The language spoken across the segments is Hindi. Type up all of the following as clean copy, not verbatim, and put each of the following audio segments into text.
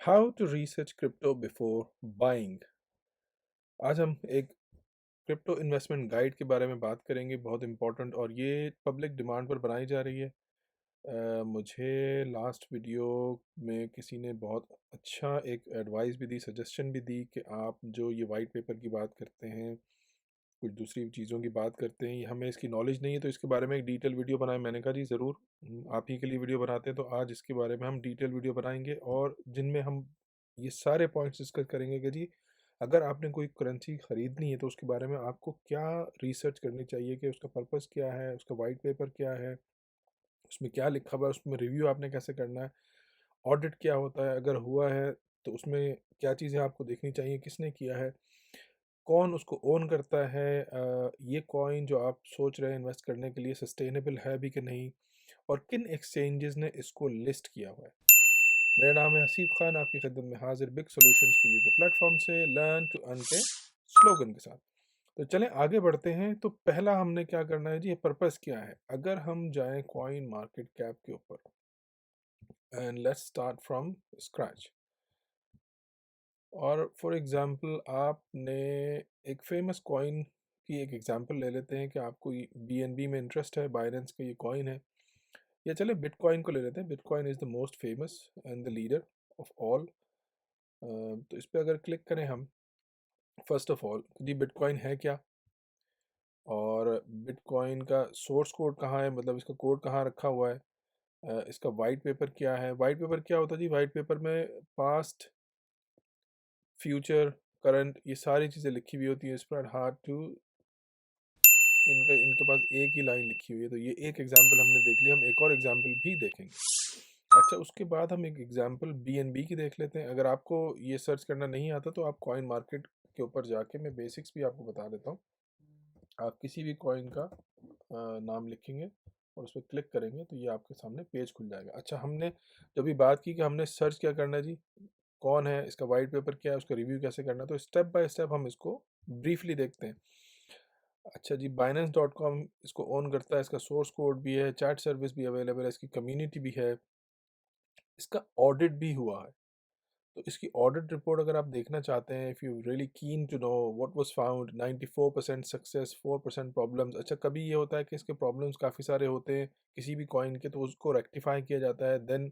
How to research crypto before buying. आज हम एक क्रिप्टो इन्वेस्टमेंट गाइड के बारे में बात करेंगे, बहुत इंपॉर्टेंट, और ये पब्लिक डिमांड पर बनाई जा रही है। मुझे लास्ट वीडियो में किसी ने बहुत अच्छा एक एडवाइस भी दी, सजेशन भी दी कि आप जो ये वाइट पेपर की बात करते हैं, कुछ दूसरी चीज़ों की बात करते हैं, हमें इसकी नॉलेज नहीं है, तो इसके बारे में एक डिटेल वीडियो बनाएं। मैंने कहा जी ज़रूर, आप ही के लिए वीडियो बनाते हैं, तो आज इसके बारे में हम डिटेल वीडियो बनाएंगे और जिनमें हम ये सारे पॉइंट्स डिस्कस करेंगे कि जी अगर आपने कोई करेंसी ख़रीदनी है तो उसके बारे में आपको क्या रिसर्च करनी चाहिए, कि उसका पर्पस क्या है, उसका वाइट पेपर क्या है, उसमें क्या लिखा हुआ है, उसमें रिव्यू आपने कैसे करना है, ऑडिट क्या होता है, अगर हुआ है तो उसमें क्या चीज़ें आपको देखनी चाहिए, किसने किया है, कौन उसको ओन करता है, ये कॉइन जो आप सोच रहे हैं इन्वेस्ट करने के लिए सस्टेनेबल है भी कि नहीं, और किन एक्सचेंजेस ने इसको लिस्ट किया हुआ है। मेरा नाम है हसीब खान, आपकी खिदमत में हाजिर बिग सॉल्यूशंस फॉर यू के प्लेटफॉर्म से लर्न टू अर्न के स्लोगन के साथ। तो चलें आगे बढ़ते हैं। तो पहला हमने क्या करना है जी, ये पर्पस क्या है। अगर हम जाएं कॉइन मार्केट कैप के ऊपर, and let's start from scratch, और फॉर एग्जांपल आपने एक फेमस कॉइन की एक एग्जांपल ले लेते हैं कि आपको BNB में इंटरेस्ट है, बाइनेंस का ये कॉइन है, या चले बिटकॉइन को ले लेते हैं। Bitcoin is the most famous and the leader of all. तो इस पर अगर क्लिक करें हम, फर्स्ट ऑफ ऑल जी बिटकॉइन है क्या, और बिटकॉइन का सोर्स कोड कहाँ है, मतलब इसका कोड कहाँ रखा हुआ है, इसका वाइट पेपर क्या है। वाइट पेपर क्या होता है जी, वाइट पेपर में पास्ट, फ्यूचर, करंट, ये सारी चीज़ें लिखी हुई होती है। इस पर हार्ड टू, इनका इनके पास एक ही लाइन लिखी हुई है। तो ये एक एग्जांपल हमने देख लिया, हम एक और एग्जांपल भी देखेंगे। अच्छा, उसके बाद हम एक एग्जांपल BNB की देख लेते हैं। अगर आपको ये सर्च करना नहीं आता तो आप कॉइन मार्केट के ऊपर जाके, मैं बेसिक्स भी आपको बता देता हूँ, आप किसी भी कॉइन का नाम लिखेंगे और उस पर क्लिक करेंगे तो ये आपके सामने पेज खुल जाएगा। अच्छा, हमने जब भी बात की कि हमने सर्च क्या करना है जी, कौन है, इसका वाइट पेपर क्या है, उसका रिव्यू कैसे करना है, तो स्टेप बाय स्टेप हम इसको ब्रीफली देखते हैं। अच्छा जी, Binance.com इसको ओन करता है, इसका सोर्स कोड भी है, चैट सर्विस भी अवेलेबल है, इसकी कम्युनिटी भी है, इसका ऑडिट भी हुआ है। तो इसकी ऑडिट रिपोर्ट अगर आप देखना चाहते हैं, if you really keen to know what was found, 94% success, 4% problems. अच्छा, कभी ये होता है कि इसके प्रॉब्लम्स काफ़ी सारे होते हैं किसी भी कॉइन के, तो उसको रेक्टिफाई किया जाता है, देन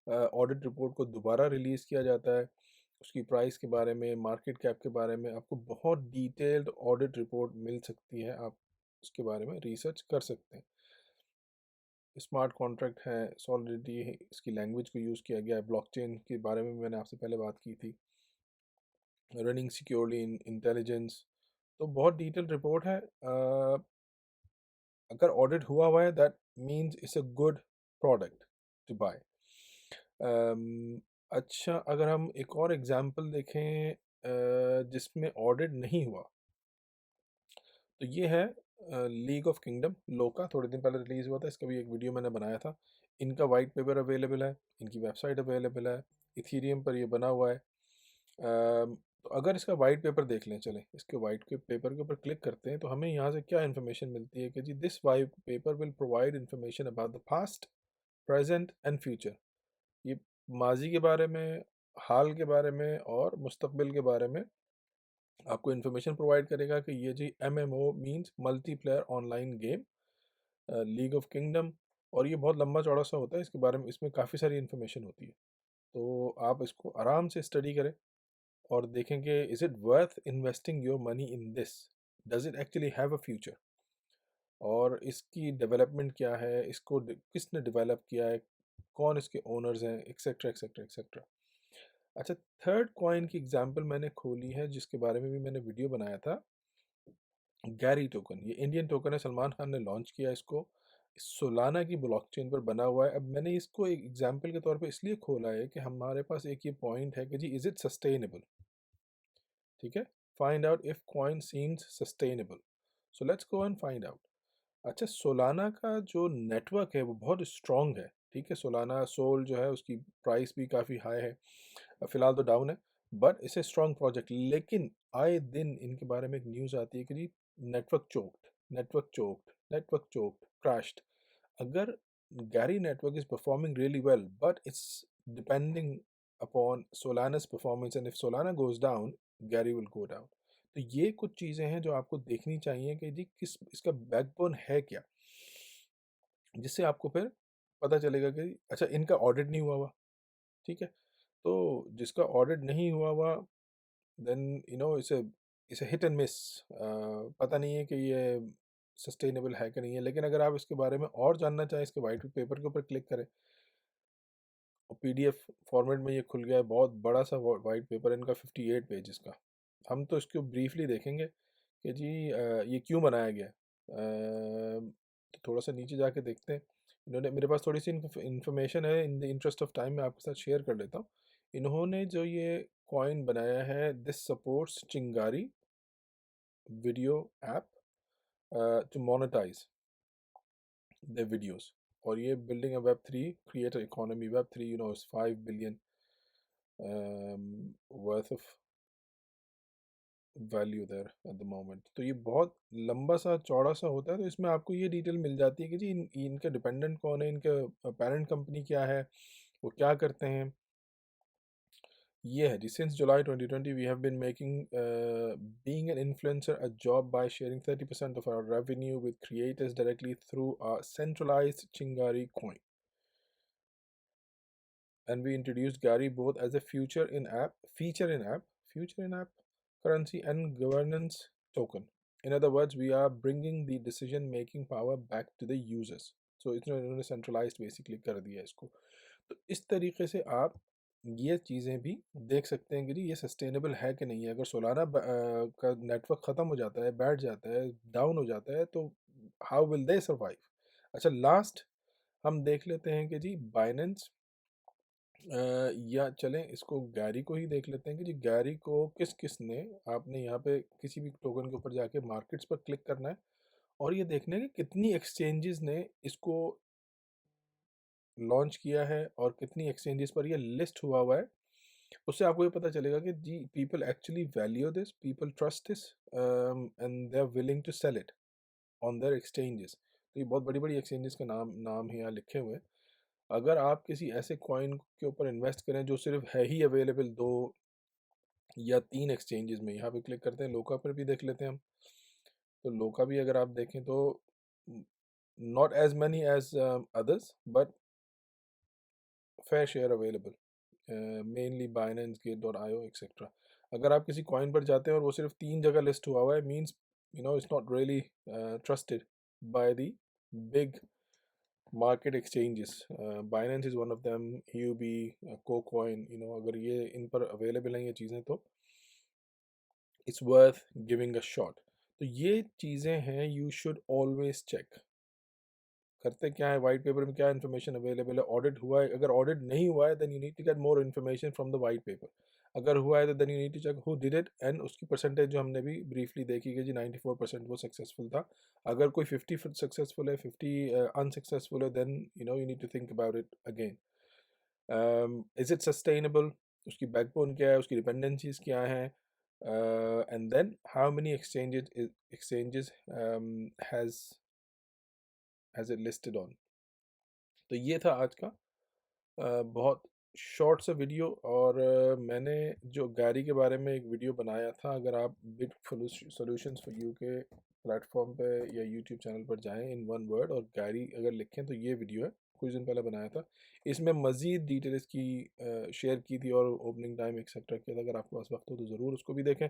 ऑडिट रिपोर्ट को दोबारा रिलीज़ किया जाता है। उसकी प्राइस के बारे में, मार्केट कैप के बारे में आपको बहुत डिटेल्ड ऑडिट रिपोर्ट मिल सकती है, आप उसके बारे में रिसर्च कर सकते हैं। स्मार्ट कॉन्ट्रैक्ट है, सॉलिडिटी है, इसकी लैंग्वेज को यूज़ किया गया है, ब्लॉकचेन के बारे में भी मैंने आपसे पहले बात की थी, रनिंग सिक्योरली इन इंटेलिजेंस। तो बहुत डिटेल रिपोर्ट है। अगर ऑडिट हुआ हुआ है that means it's a good product to buy. अच्छा, अगर हम एक और एग्जांपल देखें जिसमें ऑडिट नहीं हुआ, तो ये है लीग ऑफ किंगडम, लोका, थोड़े दिन पहले रिलीज़ हुआ था, इसका भी एक वीडियो मैंने बनाया था। इनका वाइट पेपर अवेलेबल है, इनकी वेबसाइट अवेलेबल है, इथीरियम पर ये बना हुआ है। तो अगर इसका वाइट पेपर देख लें, चलें इसके वाइट के पेपर के ऊपर क्लिक करते हैं तो हमें यहाँ से क्या इन्फॉर्मेशन मिलती है कि जी this white paper will provide information about the past, present and future. ये माजी के बारे में, हाल के बारे में और मुस्तकबिल के बारे में आपको इन्फॉर्मेशन प्रोवाइड करेगा कि ये जी MMO means multiplayer online game, league of kingdom, और ये बहुत लंबा चौड़ा सा होता है, इसके बारे में इसमें काफ़ी सारी इन्फॉर्मेशन होती है। तो आप इसको आराम से स्टडी करें और देखेंगे, is it worth investing your money in this, does it actually have a future, और इसकी डेवलपमेंट क्या है, इसको किसने डेवलप किया है, कौन इसके ओनर्स हैं, एक्सेट्रा एक्सेट्रा एक्सेट्रा। अच्छा, थर्ड कॉइन की एग्जांपल मैंने खोली है जिसके बारे में भी मैंने वीडियो बनाया था, गैरी टोकन। ये इंडियन टोकन है, सलमान खान ने लॉन्च किया इसको, सोलाना की ब्लॉकचेन पर बना हुआ है। अब मैंने इसको एक एग्जांपल के तौर पे इसलिए खोला है कि हमारे पास एक ये पॉइंट है कि जी इज़ इट सस्टेनेबल, ठीक है, find out if coin seems sustainable, so let's go and find out. अच्छा, सोलाना का जो नेटवर्क है वो बहुत स्ट्रॉन्ग है, ठीक है, सोलाना सोल जो है उसकी प्राइस भी काफ़ी हाई है, फिलहाल तो डाउन है, but it's a strong project. लेकिन आए दिन इनके बारे में एक न्यूज़ आती है कि जी network choked, network choked, network choked, crashed. अगर Gari network is performing really well but it's depending upon Solana's performance, and if Solana goes down, Gary will go down. तो ये कुछ चीज़ें हैं जो आपको देखनी चाहिए कि जी किस इसका बैकबोन है क्या, जिससे आपको फिर पता चलेगा कि अच्छा इनका ऑडिट नहीं हुआ हुआ, ठीक है। तो जिसका ऑडिट नहीं हुआ हुआ, देन इसे हिट एंड मिस, पता नहीं है कि ये सस्टेनेबल है कि नहीं है। लेकिन अगर आप इसके बारे में और जानना चाहें, इसके वाइट पेपर के ऊपर क्लिक करें और पीडीएफ फॉर्मेट में ये खुल गया है, बहुत बड़ा सा वाइट पेपर इनका 58 पेजेस का। हम तो इसको ब्रीफली देखेंगे कि जी ये क्यों बनाया गया। तो थोड़ा सा नीचे जाके देखते हैं। इन्होंने, मेरे पास थोड़ी सी इंफॉर्मेशन है, in the interest of time मैं आपके साथ शेयर कर लेता हूँ। इन्होंने जो ये कॉइन बनाया है, this supports Chingari video app to monetise the videos. और ये building a web three creator economy, web three is 5 billion worth of value there at the moment. तो ये बहुत लंबा सा चौड़ा सा होता है, तो इसमें आपको ये डिटेल मिल जाती है कि जी इनके डिपेंडेंट कौन है, इनके पेरेंट कंपनी क्या है, वो क्या करते हैं। ये है जी, since July 2020 we have been making being an influencer a job by sharing 30% of our revenue with creators directly through a centralized Chingari coin, and we introduced Gary both as a feature in app currency and governance token. In other words, we are bringing the decision making power back to the users. So इन्होंने सेंट्रलाइज्ड बेसिकली कर दिया इसको। तो इस तरीके से आप ये चीज़ें भी देख सकते हैं कि जी ये सस्टेनेबल है कि नहीं है। अगर सोलाना का नेटवर्क ख़त्म हो जाता है, बैठ जाता है, डाउन हो जाता है, तो हाउ विल दे सर्वाइव। अच्छा, लास्ट हम देख लेते हैं कि जी बाइनेंस, या चलें इसको गैरी को ही देख लेते हैं कि जी गैरी को किस किस ने, आपने यहाँ पे किसी भी टोकन के ऊपर जाके मार्केट्स पर क्लिक करना है और ये देखना है कि कितनी एक्सचेंजेस ने इसको लॉन्च किया है और कितनी एक्सचेंजेस पर ये लिस्ट हुआ हुआ है। उससे आपको ये पता चलेगा कि जी people actually value this, people trust this, and they are willing to sell it on their exchanges. तो ये बहुत बड़ी बड़ी एक्सचेंजेस का नाम नाम है यहाँ लिखे हुए हैं। अगर आप किसी ऐसे कॉइन के ऊपर इन्वेस्ट करें जो सिर्फ है ही अवेलेबल 2 या 3 एक्सचेंजेस में, यहाँ पे क्लिक करते हैं, लोका पर भी देख लेते हैं हम। तो लोका भी अगर आप देखें तो not as many as others but fair share available, mainly Binance, Gate.io etcetera. अगर आप किसी कॉइन पर जाते हैं और वो सिर्फ 3 जगह लिस्ट हुआ हुआ है, means it's not really trusted by the big market exchanges. Binance is one of them, huobi, KuCoin, अगर ये इन पर अवेलेबल हैं ये चीज़ें, तो it's worth giving a shot. तो ये चीज़ें हैं, यू शुड ऑलवेज चेक। करते क्या है, वाइट पेपर में क्या इन्फॉर्मेशन अवेलेबल है, ऑडिट हुआ है, अगर ऑडिट नहीं हुआ है then you need to get more information from the white paper. अगर हुआ है तो then you need to check who did it, and उसकी परसेंटेज जो हमने भी ब्रीफली देखी कि जी 94% वो सक्सेसफुल था। अगर कोई 50 सक्सेसफुल है, 50 अनसक्सेसफुल है, then you need to think about it again. Is it sustainable, उसकी बैकबोन क्या है, उसकी डिपेंडेंसीज क्या हैं, and then how many exchanges has it listed on. तो ये था आज का बहुत शॉर्ट सा वीडियो। और मैंने जो गैरी के बारे में एक वीडियो बनाया था, अगर आप बिट सॉल्यूशंस फॉर यू के प्लेटफॉर्म पे या यूट्यूब चैनल पर जाएं, इन वन वर्ड और गैरी अगर लिखें तो ये वीडियो है, कुछ दिन पहले बनाया था। इसमें मज़ीद डिटेल्स की शेयर की थी और ओपनिंग टाइम एक्सेट्रा किया था। अगर आपके पास वक्त हो तो ज़रूर उसको भी देखें।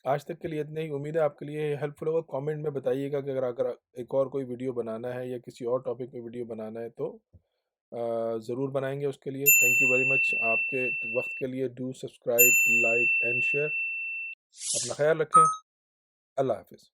आज तक के लिए इतनी ही, उम्मीद है आपके लिए हेल्पफुल होगा। कमेंट में बताइएगा कि अगर अगर एक और कोई वीडियो बनाना है या किसी और टॉपिक पे वीडियो बनाना है तो ज़रूर बनाएंगे उसके लिए। थैंक यू वेरी मच आपके वक्त के लिए। Do subscribe, like and share. अपना ख्याल रखें। अल्लाह हाफिज़।